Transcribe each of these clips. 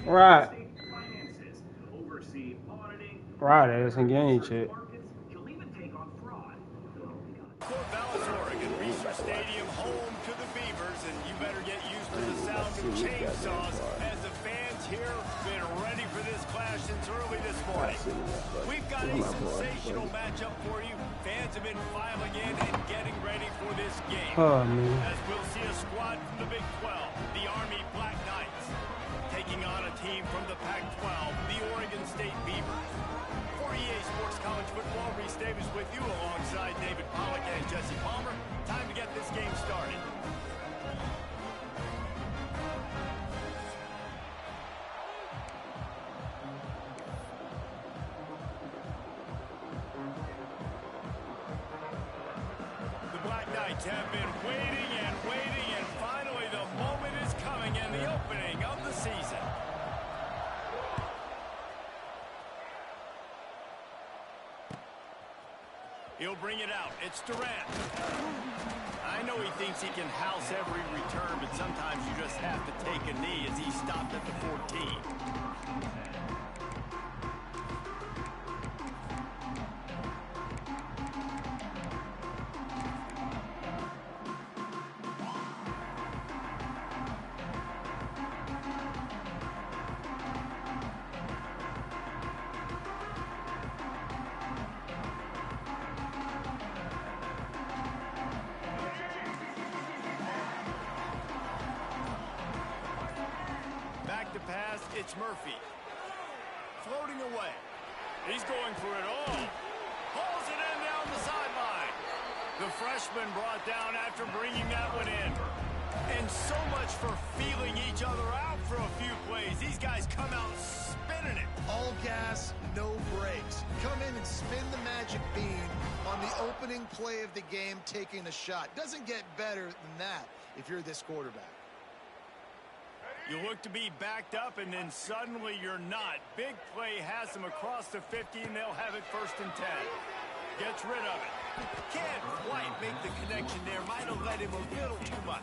Right. Right, it's a game shit. Corvallis, Oregon, Research Stadium, home to the Beavers, and you better get used to the sound of chainsaws as the fans here have been ready for this clash since early this morning. We've got a sensational matchup for you. Fans have been filing in and getting ready for this game. Oh, man. As we'll see a squad from the Big 12, the Army Black Knights, taking on a team from the Pac-12, the Oregon State Beavers. For EA Sports College Football, Reese Davis with you alongside David Pollack and Jesse Palmer. Time to get this game started. The Black Knights have been waiting and waiting, and finally the moment is coming and the opening of the season. He'll bring it out. It's Durant. I know he thinks he can house every return, but sometimes you just have to take a knee as he stopped at the 14. Back to pass, it's Murphy. Floating away. He's going for it all. Hauls it in down the sideline. The freshman brought down after bringing that one in. And so much for feeling each other out for a few plays. These guys come out spinning it. All gas, no brakes. Come in and spin the magic bean on the opening play of the game, taking a shot. Doesn't get better than that if you're this quarterback. You look to be backed up, and then suddenly you're not. Big play has them across the 50, and they'll have it 1st and 10. Gets rid of it. Can't quite make the connection there. Might have led him a little too much.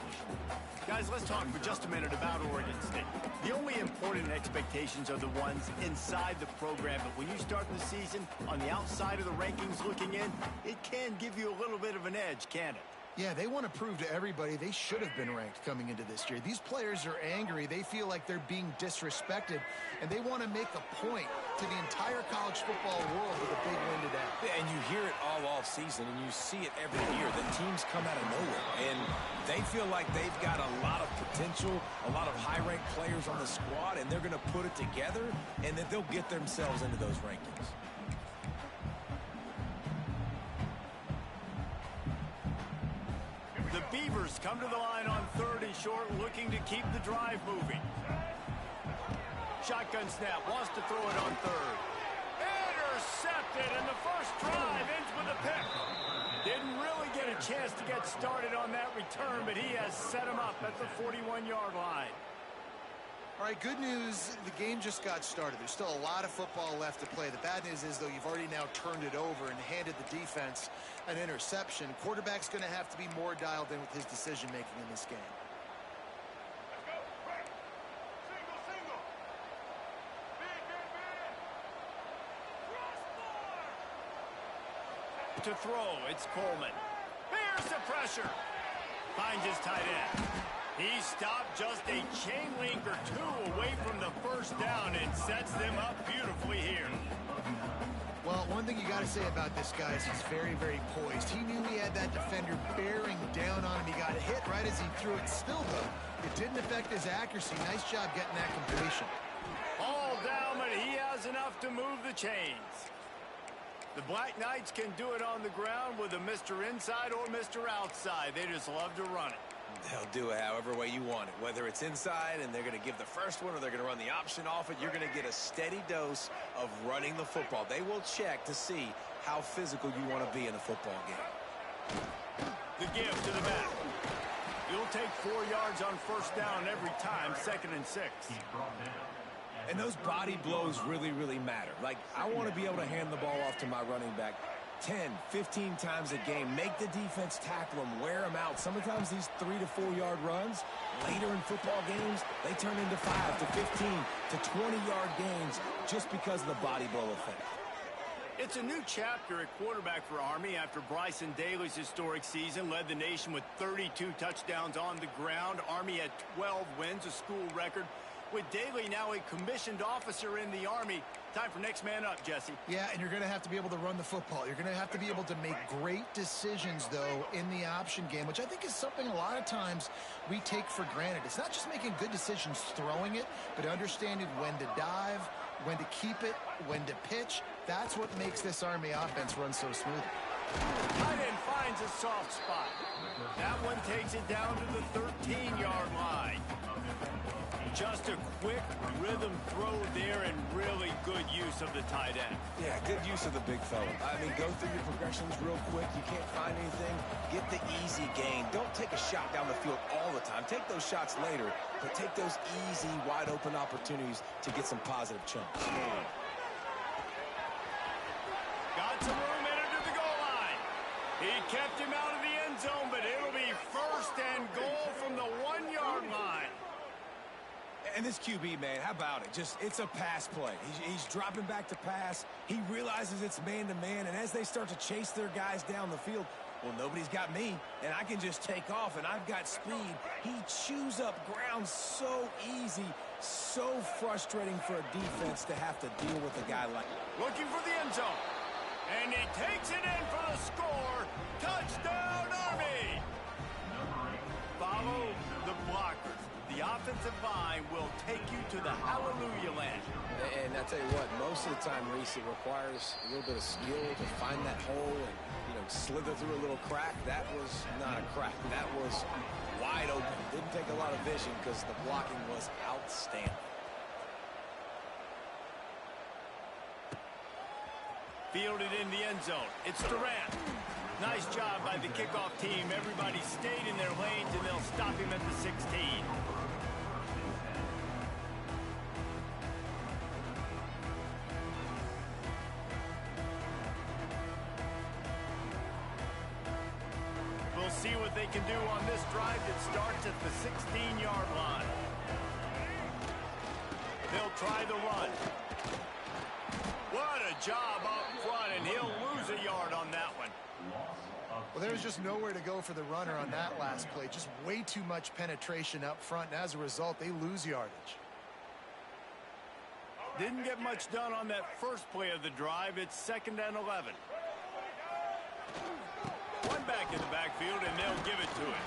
Guys, let's talk for just a minute about Oregon State. The only important expectations are the ones inside the program, but when you start the season on the outside of the rankings looking in, it can give you a little bit of an edge, can't it? Yeah, they want to prove to everybody they should have been ranked coming into this year. These players are angry. They feel like they're being disrespected, and they want to make a point to the entire college football world with a big win today. Yeah, and you hear it all off season, and you see it every year. The teams come out of nowhere, and they feel like they've got a lot of potential, a lot of high-ranked players on the squad, and they're going to put it together, and then they'll get themselves into those rankings. The Beavers come to the line on 3rd and short, looking to keep the drive moving. Shotgun snap, wants to throw it on 3rd. Intercepted, and the first drive ends with a pick. Didn't really get a chance to get started on that return, but he has set him up at the 41-yard line. All right, good news, the game just got started. There's still a lot of football left to play. The bad news is, though, you've already now turned it over and handed the defense an interception. Quarterback's going to have to be more dialed in with his decision-making in this game. To throw, it's Coleman. Here's the pressure. Finds his tight end. He stopped just a chain link or two away from the first down and sets them up beautifully here. Well, one thing you got to say about this guy is he's very, very poised. He knew he had that defender bearing down on him. He got hit right as he threw it. Still, though, it didn't affect his accuracy. Nice job getting that completion. All down, but he has enough to move the chains. The Black Knights can do it on the ground with a Mr. Inside or Mr. Outside. They just love to run it. They'll do it however way you want it. Whether it's inside and they're going to give the first one or they're going to run the option off it, you're going to get a steady dose of running the football. They will check to see how physical you want to be in a football game. The give to the back. You'll take 4 yards on 1st down every time, 2nd and 6. And those body blows really, really matter. Like, I want to be able to hand the ball off to my running back 10, 15 times a game. Make the defense tackle them, wear them out. Sometimes these 3 to 4 yard runs, later in football games, they turn into 5 to 15 to 20-yard gains just because of the body blow effect. It's a new chapter at quarterback for Army after Bryson Daly's historic season led the nation with 32 touchdowns on the ground. Army had 12 wins, a school record. With Daly now a commissioned officer in the Army, time for next man up, Jesse. Yeah, and you're going to have to be able to run the football. You're going to have to be able to make great decisions, though, in the option game, which I think is something a lot of times we take for granted. It's not just making good decisions throwing it, but understanding when to dive, when to keep it, when to pitch. That's what makes this Army offense run so smooth. Tight end finds a soft spot. That one takes it down to the 13-yard line. Just a quick rhythm throw there and really good use of the tight end. Yeah, good use of the big fella. I mean, go through your progressions real quick. You can't find anything. Get the easy gain. Don't take a shot down the field all the time. Take those shots later, but take those easy, wide-open opportunities to get some positive chunks. Got some room headed to the goal line. He kept him out of the end zone, but it'll be first and goal from the 1-yard line. And this QB, man, how about it? It's a pass play. He's dropping back to pass. He realizes it's man-to-man, and as they start to chase their guys down the field, well, nobody's got me, and I can just take off, and I've got speed. He chews up ground so easy, so frustrating for a defense to have to deal with a guy like that. Looking for the end zone, and he takes it in for the score. Touchdown, Army! Follow the blockers. The offensive line will take you to the hallelujah land. And I tell you what, most of the time, Reese, it requires a little bit of skill to find that hole and, slither through a little crack. That was not a crack. That was wide open. Didn't take a lot of vision because the blocking was outstanding. Fielded in the end zone. It's Durant. Nice job by the kickoff team. Everybody stayed in their lanes, and they'll stop him at the 16. We'll see what they can do on this drive that starts at the 16-yard line. They'll try the run. What a job up front, and he'll lose a yard on that one. Well, there was just nowhere to go for the runner on that last play. Just way too much penetration up front, and as a result, they lose yardage. Didn't get much done on that first play of the drive. It's 2nd and 11. One back in the backfield, and they'll give it to him.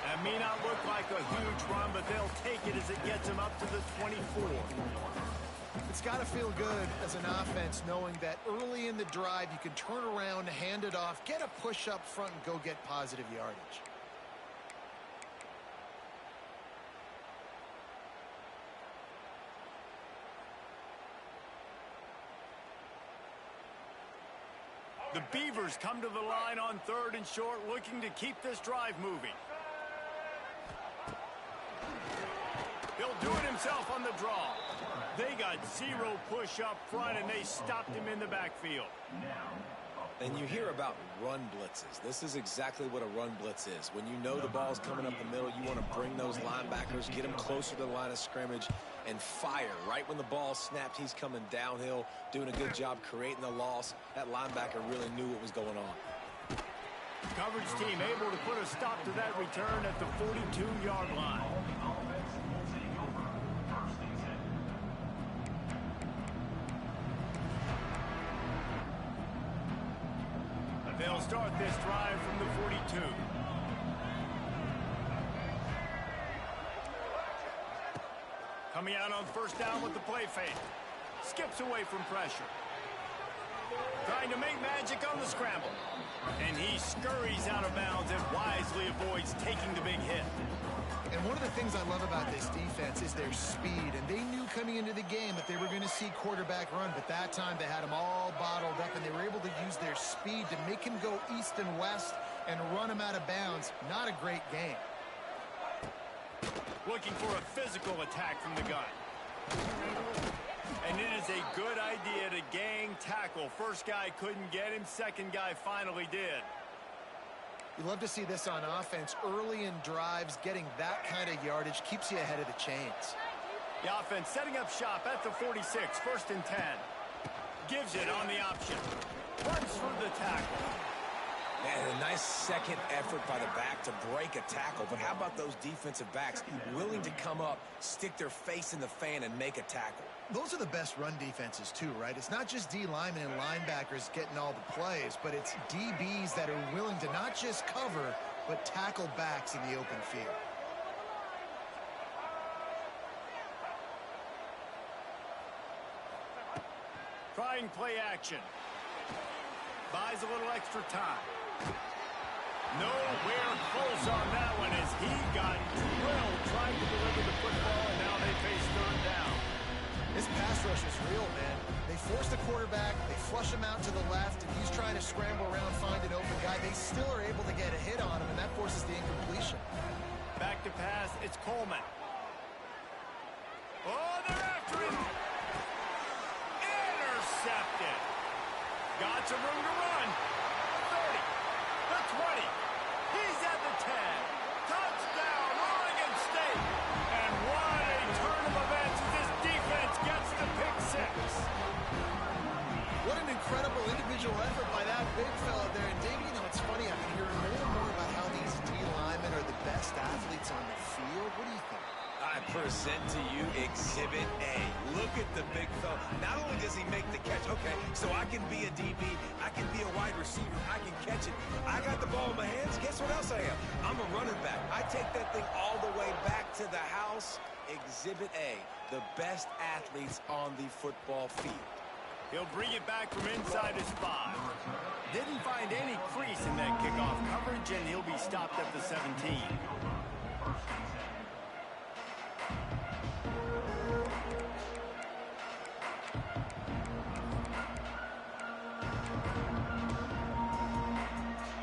That may not look like a huge run, but they'll take it as it gets him up to the 24. It's got to feel good as an offense knowing that early in the drive you can turn around, hand it off, get a push up front, and go get positive yardage. The Beavers come to the line on 3rd and short, looking to keep this drive moving. He'll do it himself on the draw. They got 0 push up front, and they stopped him in the backfield. And you hear about run blitzes. This is exactly what a run blitz is. When you know the ball's coming up the middle, you want to bring those linebackers, get them closer to the line of scrimmage, and fire. Right when the ball snapped, he's coming downhill, doing a good job creating the loss. That linebacker really knew what was going on. Coverage team able to put a stop to that return at the 42-yard line. They'll start this drive from the 42. Coming out on 1st down with the play fake. Skips away from pressure. Trying to make magic on the scramble. And he scurries out of bounds and wisely avoids taking the big hit. And one of the things I love about this defense is their speed. And they knew coming into the game that they were going to see quarterback run. But that time they had him all bottled up, and they were able to use their speed to make him go east and west and run him out of bounds. Not a great game. Looking for a physical attack from the gun. And it is a good idea to gang tackle. First guy couldn't get him. Second guy finally did. You love to see this on offense. Early in drives, getting that kind of yardage keeps you ahead of the chains. The offense setting up shop at the 46, 1st and 10. Gives it on the option. Runs through the tackle. Man, a nice second effort by the back to break a tackle. But how about those defensive backs willing to come up, stick their face in the fan, and make a tackle? Those are the best run defenses, too, right? It's not just D linemen and linebackers getting all the plays, but it's DBs that are willing to not just cover, but tackle backs in the open field. Trying play action. Buys a little extra time. Nowhere close on that one as he got drilled trying to deliver the football, and now they face 3rd down. This pass rush is real, man. They force the quarterback, they flush him out to the left, and he's trying to scramble around, find an open guy. They still are able to get a hit on him, and that forces the incompletion. Back to pass, it's Coleman. Oh, they're after him. Intercepted. Got some room to run. 30, the 20. He's at the 10. Touchdown, Oregon State. And what a turn of events as this defense gets the pick 6. What an incredible individual effort by that big fella there. And Dave, you know, it's funny, I've been hearing more and more about how these D linemen are the best athletes on the field. What do you think? I present to you Exhibit A. Look at the big fella. Not only does he make the catch, okay, so I can be a DB, I can be a wide receiver, I can catch it. I got the ball in my hands. Guess what else I am? I'm a running back. I take that thing all the way back to the house. Exhibit A, the best athletes on the football field. He'll bring it back from inside his 5. Didn't find any crease in that kickoff coverage, and he'll be stopped at the 17.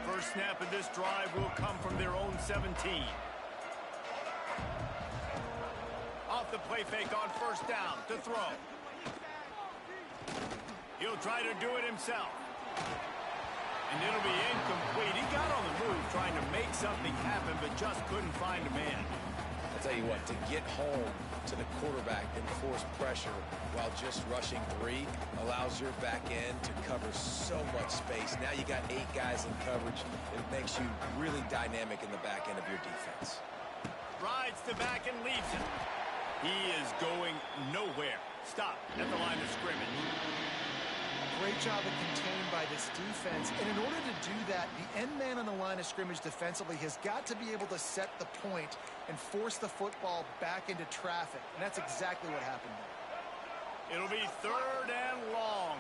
First snap of this drive will come from their own 17. Off the play fake on 1st down to throw. He'll try to do it himself. And it'll be incomplete. He got on the move trying to make something happen, but just couldn't find a man. I'll tell you what, to get home to the quarterback and force pressure while just rushing 3 allows your back end to cover so much space. Now you got 8 guys in coverage. It makes you really dynamic in the back end of your defense. Rides the back and leaves it. He is going nowhere. Stop at the line of scrimmage. Great job of contained by this defense. And in order to do that, the end man on the line of scrimmage defensively has got to be able to set the point and force the football back into traffic. And that's exactly what happened there. It'll be 3rd and long.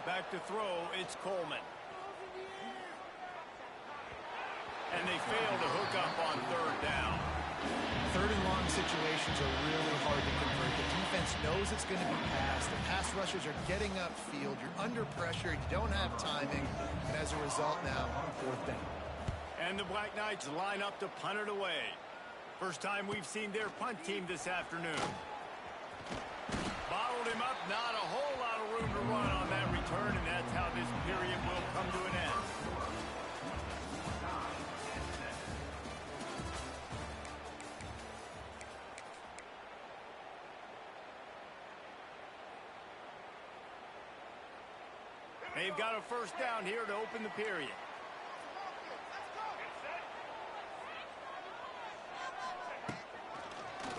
Back to throw, it's Coleman. And they fail to hook up on 3rd down. 3rd and long situations are really hard to convert. The defense knows it's going to be passed. The pass rushers are getting upfield. You're under pressure. You don't have timing. And as a result now, 4th down. And the Black Knights line up to punt it away. First time we've seen their punt team this afternoon. Bottled him up. Not a whole lot of room to run on that return, and that's how this period will come to an end. They've got a 1st down here to open the period.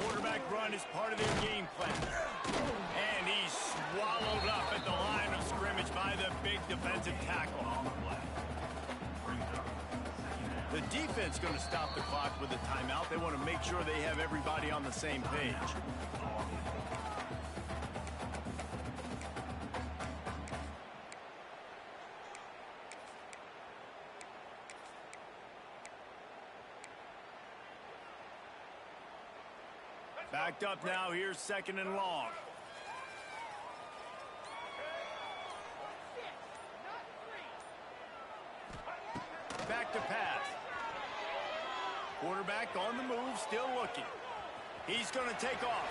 Quarterback run is part of their game plan. And he's swallowed up at the line of scrimmage by the big defensive tackle. The defense going to stop the clock with a timeout. They want to make sure they have everybody on the same page. Backed up now. Here's 2nd and long. Back to pass. Quarterback on the move, still looking. He's going to take off.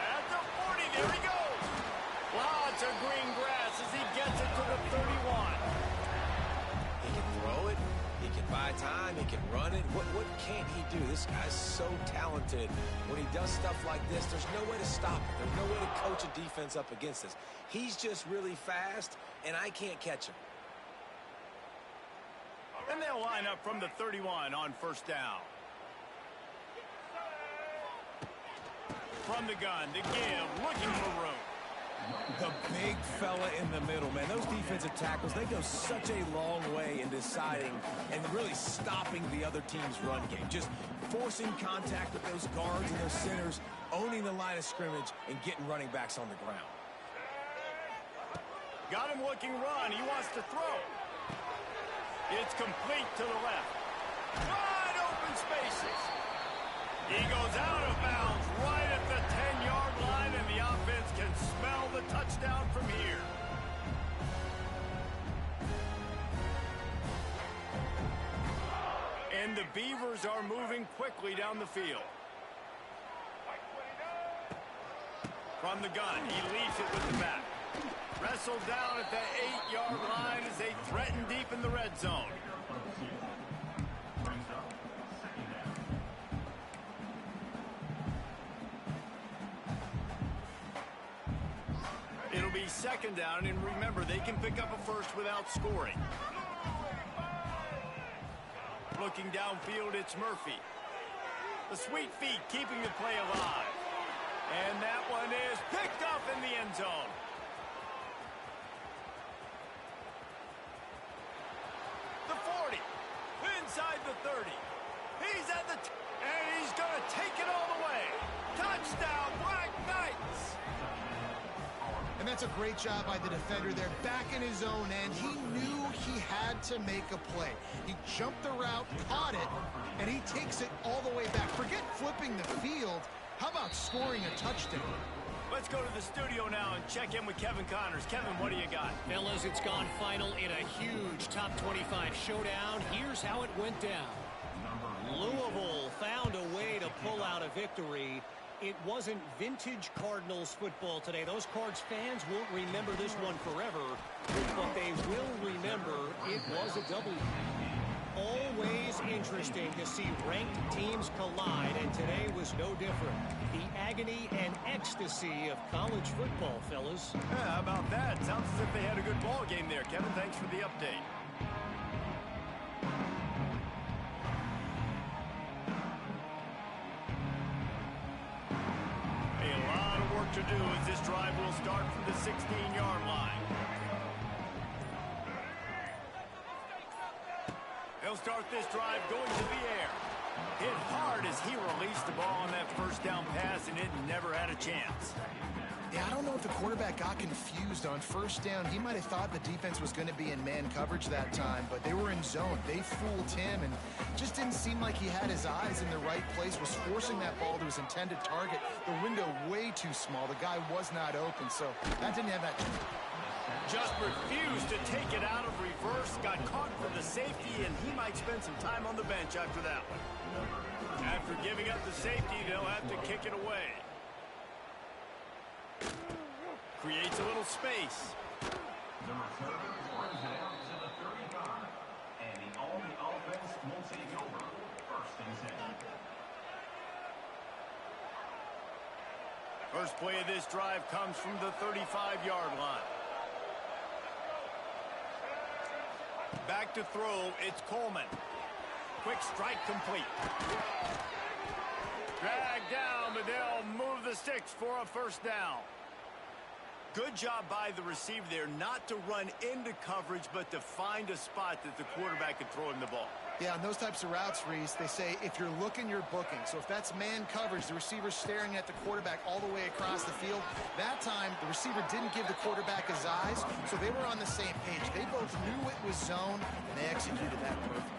At the 40, there he goes. Lots of green grass as he gets it to the 31. He can throw it. He can buy time. He can run it. What can't he do? This guy's so talented. When he does stuff like this, there's no way to stop it. There's no way to coach a defense up against this. He's just really fast, and I can't catch him. And they'll line up from the 31 on first down. From the gun, to give, looking for room. The big fella in the middle, man. Those defensive tackles, they go such a long way in deciding and really stopping the other team's run game. Just forcing contact with those guards and those centers, owning the line of scrimmage, and getting running backs on the ground. Got him looking run. He wants to throw. It's complete to the left. Wide open spaces. He goes out of bounds right at the 10-yard line, and the offense can smell the touchdown from here. And the Beavers are moving quickly down the field. From the gun, he leaves it with the back. Wrestled down at the 8-yard line as they threaten deep in the red zone. It'll be second down, and remember, they can pick up a first without scoring. Looking downfield, it's Murphy. The sweet feet keeping the play alive. And that one is picked up in the end zone. The 40, inside the 30. He's at the and he's going to take it all the way. Touchdown, Black Knights. And that's a great job by the defender there, back in his own end. He knew he had to make a play. He jumped the route, caught it, and he takes it all the way back. Forget flipping the field. How about scoring a touchdown? Let's go to the studio now and check in with Kevin Connors. Kevin, what do you got? Fellas, it's gone final in a huge top 25 showdown. Here's how it went down. Louisville found a way to pull out a victory. It wasn't vintage Cardinals football today. Those Cards fans won't remember this one forever, but they will remember it was a W. Always interesting to see ranked teams collide, and today was no different. The agony and ecstasy of college football, fellas. Yeah, how about that? Sounds as if they had a good ball game there. Kevin, thanks for the update. A lot of work to do as this drive will start from the 16-yard line. They'll start this drive going to the air. Hit hard as he released the ball on that first down pass, and it never had a chance. Yeah, I don't know if the quarterback got confused on first down. He might have thought the defense was going to be in man coverage that time, but they were in zone. They fooled him, and just didn't seem like he had his eyes in the right place, was forcing that ball to his intended target. The window way too small. The guy was not open, so that didn't have that. Just refused to take it out of reverse, got caught for the safety, and he might spend some time on the bench after that one. After giving up the safety, they'll have to kick it away. Creates a little space. The returner brings it out to the 30-yard, and the Albany offense will take over first and 10. First play of this drive comes from the 35-yard line. Back to throw, it's Coleman. Quick strike complete. Drag down, but they'll move the sticks for a first down. Good job by the receiver there not to run into coverage, but to find a spot that the quarterback could throw him the ball. Yeah, on those types of routes, Reese, they say if you're looking, you're booking. So if that's man coverage, the receiver's staring at the quarterback all the way across the field. That time, the receiver didn't give the quarterback his eyes, so they were on the same page. They both knew it was zone, and they executed that perfectly.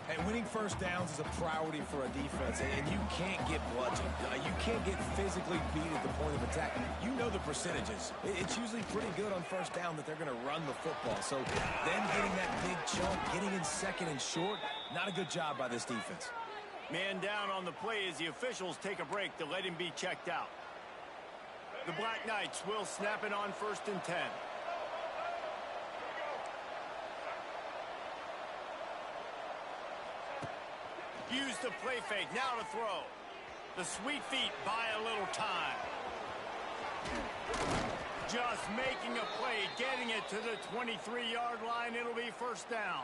And winning first downs is a priority for a defense, and you can't get bludgeoned. You can't get physically beat at the point of attack. You know the percentages. It's usually pretty good on first down that they're going to run the football. So then getting that big chunk, getting in second and short, not a good job by this defense. Man down on the play as the officials take a break to let him be checked out. The Black Knights will snap it on 1st and 10. Use the play fake. Now to throw. The sweet feet buy a little time. Just making a play, getting it to the 23-yard line. It'll be 1st down.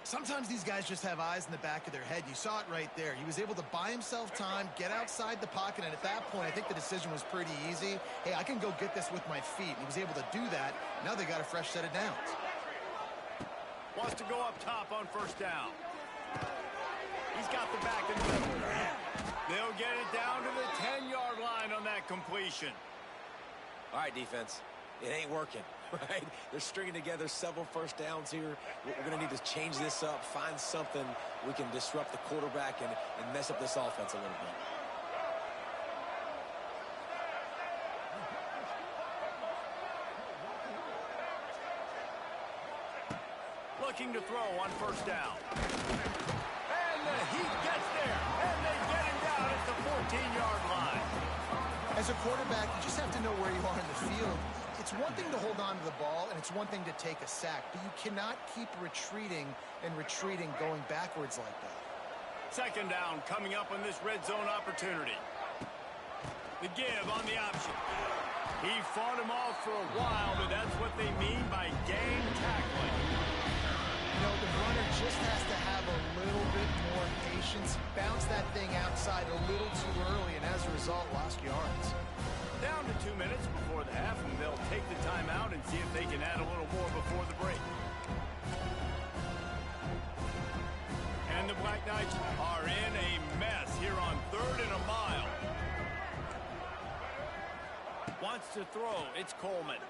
Sometimes these guys just have eyes in the back of their head. You saw it right there. He was able to buy himself time, get outside the pocket, and at that point, I think the decision was pretty easy. Hey, I can go get this with my feet. He was able to do that. Now they got a fresh set of downs. Wants to go up top on 1st down. He's got the back in the middle. They'll get it down to the 10-yard line on that completion. All right, defense. It ain't working, right? They're stringing together several 1st downs here. We're going to need to change this up, find something we can disrupt the quarterback and mess up this offense a little bit. Looking to throw on 1st down. And the heat gets there. And they get him down at the 14-yard line. As a quarterback, you just have to know where you are in the field. It's one thing to hold on to the ball, and it's one thing to take a sack, but you cannot keep retreating and retreating going backwards like that. 2nd down coming up on this red zone opportunity. The give on the option. He fought him off for a while, but that's what they mean by game tackling. You know, the runner just has to have a little bit more patience, bounce that thing outside a little too early, and as a result, lost yards. Down to 2 minutes before the half, and they'll take the timeout and see if they can add a little more before the break. And the Black Knights are in a mess here on 3rd and a mile. Wants to throw. It's Coleman.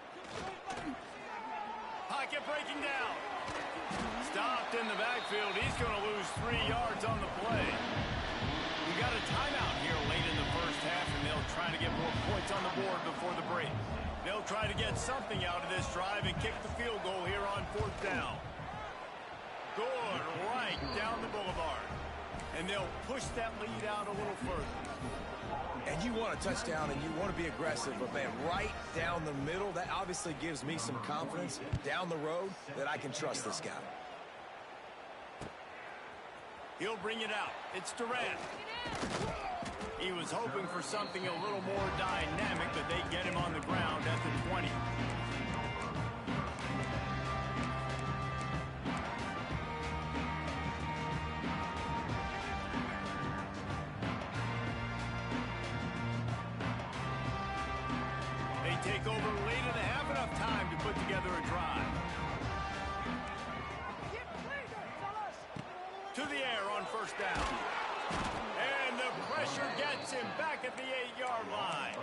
Pocket breaking down. Stopped in the backfield. He's going to lose 3 yards on the play. We got a timeout here late in the 1st half, and they'll try to get more points on the board before the break. They'll try to get something out of this drive and kick the field goal here on 4th down. Good right down the boulevard. And they'll push that lead out a little further. And you want a touchdown and you want to be aggressive, but man, right down the middle, that obviously gives me some confidence down the road that I can trust this guy. He'll bring it out. It's Durant. He was hoping for something a little more dynamic, but they get him on the ground at the 20. They take over late in the half, enough time to put together a drive. To the air on 1st down. And the pressure gets him back at the 8-yard line.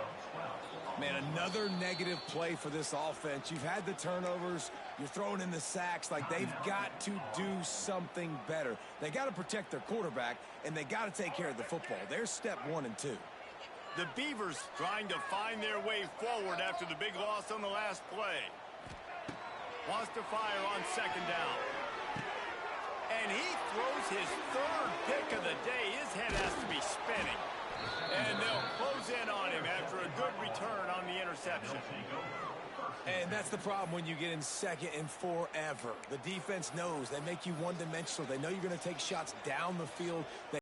Man, another negative play for this offense. You've had the turnovers. You're throwing in the sacks. Like, they've got to do something better. They got to protect their quarterback, and they got to take care of the football. There's step 1 and 2. The Beavers trying to find their way forward after the big loss on the last play. Wants to fire on 2nd down. And he throws his 3rd pick of the day. His head has to be spinning. And they'll close in on him after a good return on the interception. And that's the problem when you get in 2nd and forever. The defense knows they make you one-dimensional. They know you're going to take shots down the field.